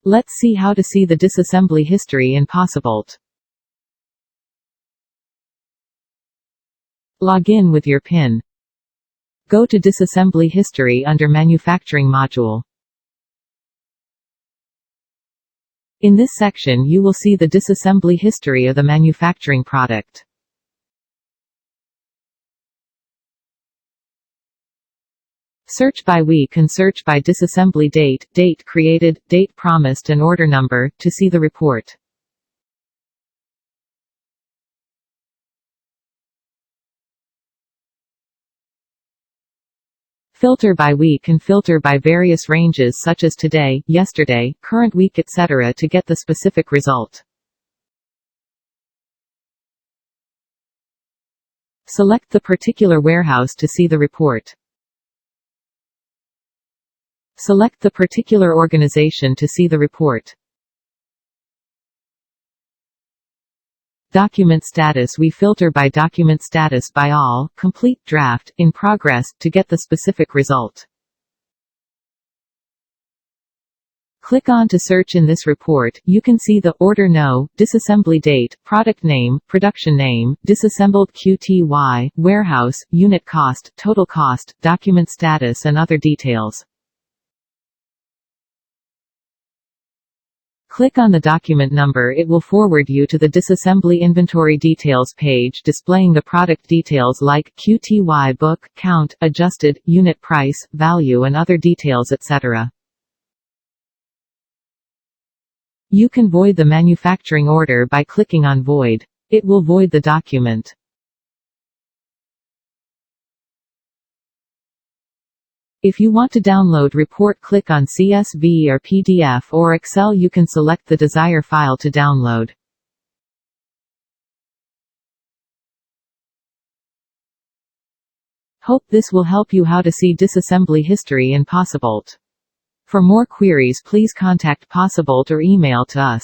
Let's see how to see the disassembly history in Posibolt. Log in with your PIN. Go to Disassembly History under Manufacturing module. In this section you will see the disassembly history of the manufacturing product. Search by week and search by disassembly date, date created, date promised and order number, to see the report. Filter by week and filter by various ranges such as today, yesterday, current week etc. to get the specific result. Select the particular warehouse to see the report. Select the particular organization to see the report. Document status. We filter by document status by all, complete, draft, in progress, to get the specific result. Click on to search in this report. You can see the order no, disassembly date, product name, production name, disassembled QTY, warehouse, unit cost, total cost, document status and other details. Click on the document number. It will forward you to the disassembly inventory details page displaying the product details like QTY book, count, adjusted, unit price, value and other details etc. You can void the manufacturing order by clicking on Void. It will void the document. If you want to download report, click on CSV or PDF or Excel. You can select the desired file to download. Hope this will help you how to see disassembly history in Posibolt. For more queries please contact Posibolt or email to us.